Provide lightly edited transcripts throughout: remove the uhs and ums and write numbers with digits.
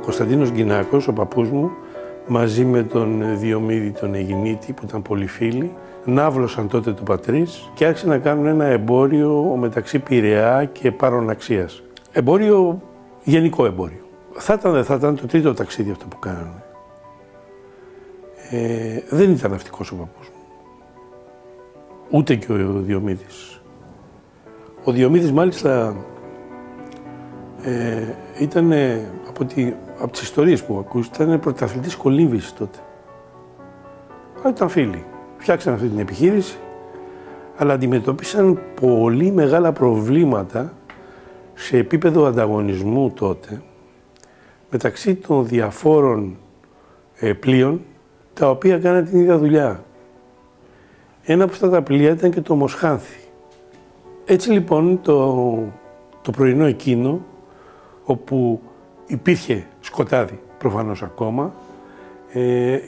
Κωνσταντίνος Γκινάκος, ο παππούς μου, μαζί με τον Διομήδη τον Αιγινίτη, που ήταν πολύ φίλοι, ναύλωσαν τότε του Πατρίς και άρχισαν να κάνουν ένα εμπόριο μεταξύ Πειραιά και Παροναξίας. Εμπόριο, γενικό εμπόριο. Θα ήταν το τρίτο ταξίδι αυτό που κάνανε. Δεν ήταν ναυτικός ο παππούς μου. Ούτε και ο Διομήδης. Ο Διομήδης μάλιστα ήταν, από τις ιστορίες που ακούσει, ήταν πρωταθλητής κολύμβησης τότε. Αλλά ήταν φίλοι. Φτιάξαν αυτή την επιχείρηση, αλλά αντιμετώπισαν πολύ μεγάλα προβλήματα σε επίπεδο ανταγωνισμού τότε μεταξύ των διαφόρων πλοίων τα οποία κάναν την ίδια δουλειά. Ένα από αυτά τα πλοία ήταν και το Μοσχάνθη. Έτσι λοιπόν το πρωινό εκείνο, όπου υπήρχε σκοτάδι προφανώς ακόμα,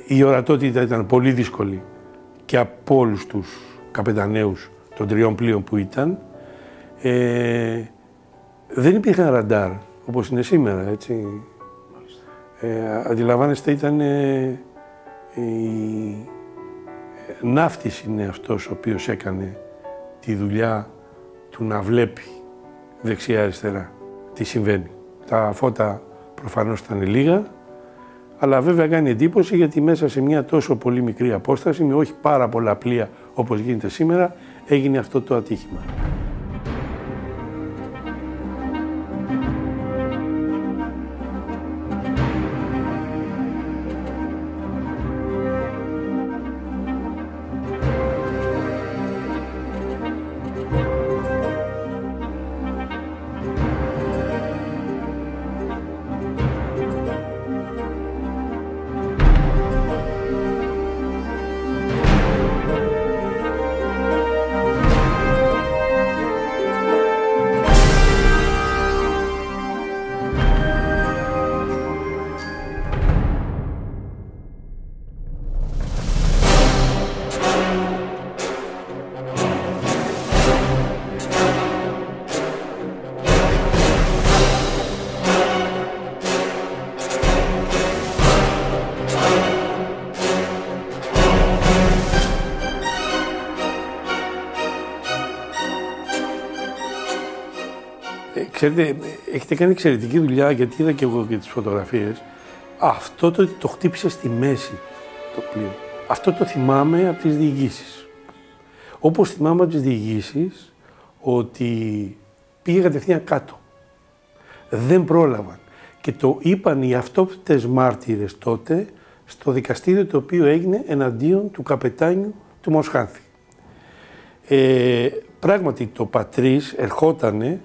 η ορατότητα ήταν πολύ δύσκολη και από όλους τους καπεταναίους των τριών πλοίων που ήταν, δεν υπήρχαν ραντάρ όπως είναι σήμερα, έτσι. Αντιλαμβάνεστε, ναύτης είναι αυτός ο οποίος έκανε τη δουλειά του να βλέπει δεξιά-αριστερά τι συμβαίνει. Τα φώτα προφανώς ήταν λίγα, αλλά βέβαια κάνει εντύπωση γιατί μέσα σε μια τόσο πολύ μικρή απόσταση, με όχι πάρα πολλά πλοία όπως γίνεται σήμερα, έγινε αυτό το ατύχημα. Ξέρετε, έχετε κάνει εξαιρετική δουλειά, γιατί είδα και εγώ και τις φωτογραφίες. Αυτό το χτύπησε στη μέση το πλοίο. Αυτό το θυμάμαι από τις διηγήσεις. Όπως θυμάμαι από τις διηγήσεις ότι πήγε κατευθείαν κάτω. Δεν πρόλαβαν. Και το είπαν οι αυτόπτες μάρτυρες τότε στο δικαστήριο το οποίο έγινε εναντίον του καπετάνιου του Μοσχάνθη. Πράγματι το Πατρίς ερχότανε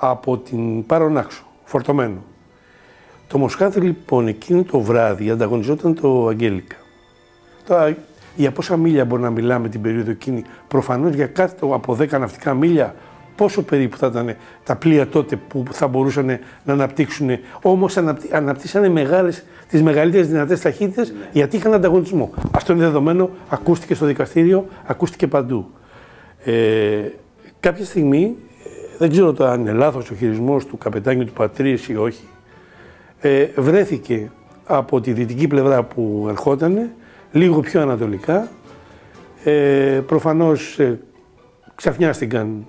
από την Παρονάξο, φορτωμένο. Το Μοσχάνθη λοιπόν εκείνο το βράδυ ανταγωνιζόταν το Αγγέλικα. Τώρα για πόσα μίλια μπορεί να μιλάμε την περίοδο εκείνη? Προφανώς για κάθε από 10 ναυτικά μίλια πόσο περίπου θα ήταν τα πλοία τότε που θα μπορούσαν να αναπτύξουν. Όμως αναπτύσσανε τις μεγαλύτερες δυνατές ταχύτητες, γιατί είχαν ανταγωνισμό. Αυτό είναι δεδομένο, ακούστηκε στο δικαστήριο, ακούστηκε παντού. Κάποια στιγμή, δεν ξέρω τώρα αν είναι λάθος ο χειρισμός του καπετάνιου του Πατρίς ή όχι, βρέθηκε από τη δυτική πλευρά που ερχότανε, λίγο πιο ανατολικά. Προφανώς ξαφνιάστηκαν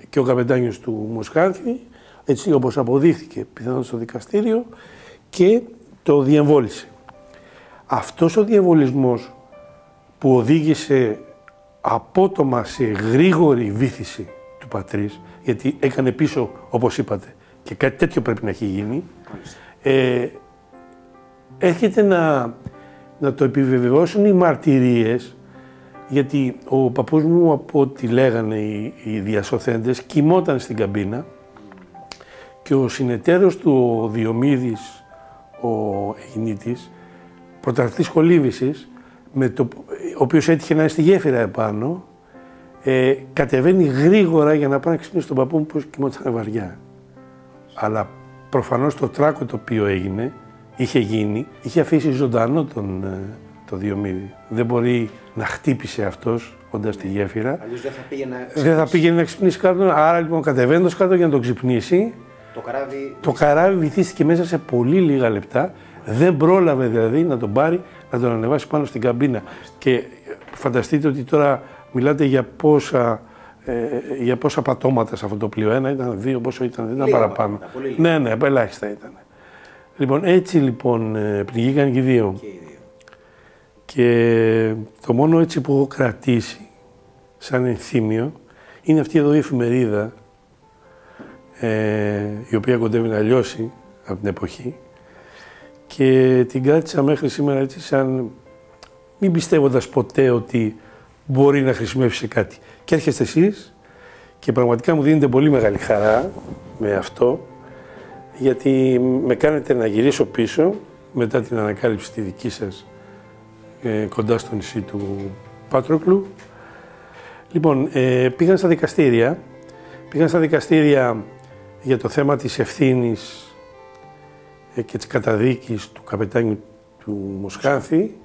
και ο καπετάνιος του Μοσχάνθη, έτσι όπως αποδείχθηκε πιθανόν στο δικαστήριο, και το διεμβόλησε. Αυτός ο διεμβολισμός που οδήγησε απότομα σε γρήγορη βύθιση του Πατρίς, γιατί έκανε πίσω, όπως είπατε, και κάτι τέτοιο πρέπει να έχει γίνει, έρχεται να το επιβεβαιώσουν οι μαρτυρίες, γιατί ο παππούς μου, από ό,τι λέγανε οι διασωθέντες, κοιμόταν στην καμπίνα και ο συνεταίρος του, ο Διομήδης, ο Αιγινίτης, πρωταθλητής κολύμβησης, ο οποίος έτυχε να είναι στη γέφυρα επάνω, κατεβαίνει γρήγορα για να πάει να ξυπνήσει τον παππού μου που κοιμόταν βαριά. Αλλά προφανώς το τράκο το οποίο είχε γίνει, είχε αφήσει ζωντανό το Διομήδη. Δεν μπορεί να χτύπησε αυτός όντας στη γέφυρα. Αλλιώς δεν θα πήγαινε να ξυπνήσει. Δεν θα πήγαινε να ξυπνήσει κάτω. Άρα λοιπόν κατεβαίνοντας κάτω για να τον ξυπνήσει, Το καράβι βυθίστηκε μέσα σε πολύ λίγα λεπτά. Δεν πρόλαβε δηλαδή να τον πάρει, να τον ανεβάσει πάνω στην καμπίνα. Και φανταστείτε ότι τώρα μιλάτε για πόσα πατώματα σε αυτό το πλοίο. Ένα ήταν, δύο, πόσο ήταν, δεν ήταν παραπάνω. Ναι, ελάχιστα ήταν. Λοιπόν, έτσι λοιπόν πνιγήκαν και οι δύο. Και το μόνο έτσι που έχω κρατήσει σαν ενθύμιο είναι αυτή εδώ η εφημερίδα, η οποία κοντεύει να λιώσει από την εποχή, και την κράτησα μέχρι σήμερα έτσι σαν μην πιστεύοντας ποτέ ότι μπορεί να χρησιμεύσει σε κάτι. Και έρχεστε εσείς και πραγματικά μου δίνετε πολύ μεγάλη χαρά με αυτό, γιατί με κάνετε να γυρίσω πίσω μετά την ανακάλυψη τη δική σας κοντά στο νησί του Πάτροκλου. Λοιπόν, πήγαν στα δικαστήρια για το θέμα της ευθύνης και της καταδίκης του καπετάνιου του Μοσχάνθη,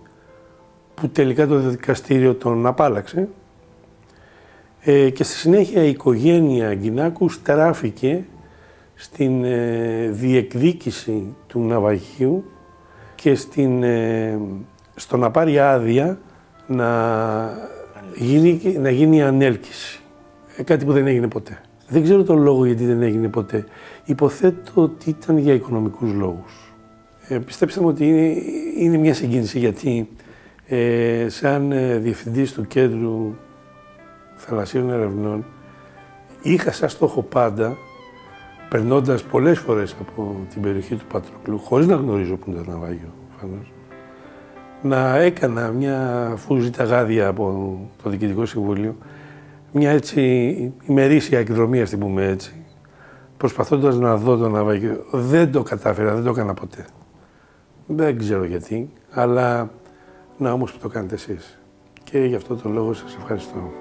που τελικά το δικαστήριο τον απάλλαξε, και στη συνέχεια η οικογένεια Γκινάκου στράφηκε στην διεκδίκηση του ναυαγίου και στο να πάρει άδεια να γίνει ανέλκυση. Κάτι που δεν έγινε ποτέ. Δεν ξέρω τον λόγο γιατί δεν έγινε ποτέ. Υποθέτω ότι ήταν για οικονομικούς λόγους. Πιστέψτε μου ότι είναι μια συγκίνηση, γιατί σαν διευθυντής του Κέντρου Θαλασσίων Ερευνών είχα σαν στόχο πάντα, περνώντας πολλές φορές από την περιοχή του Πατροκλού, χωρίς να γνωρίζω που είναι το ναυάγιο, φανώς, να έκανα μια, αφού ζήτα γάδια από το Διοικητικό Συμβούλιο, μια έτσι ημερήσια εκδρομή, ας την πούμε έτσι, προσπαθώντας να δω το ναυάγιο. Δεν το κατάφερα, δεν το έκανα ποτέ. Δεν ξέρω γιατί, αλλά να όμως που το κάνετε εσείς. Και γι' αυτό το λόγο σας ευχαριστώ.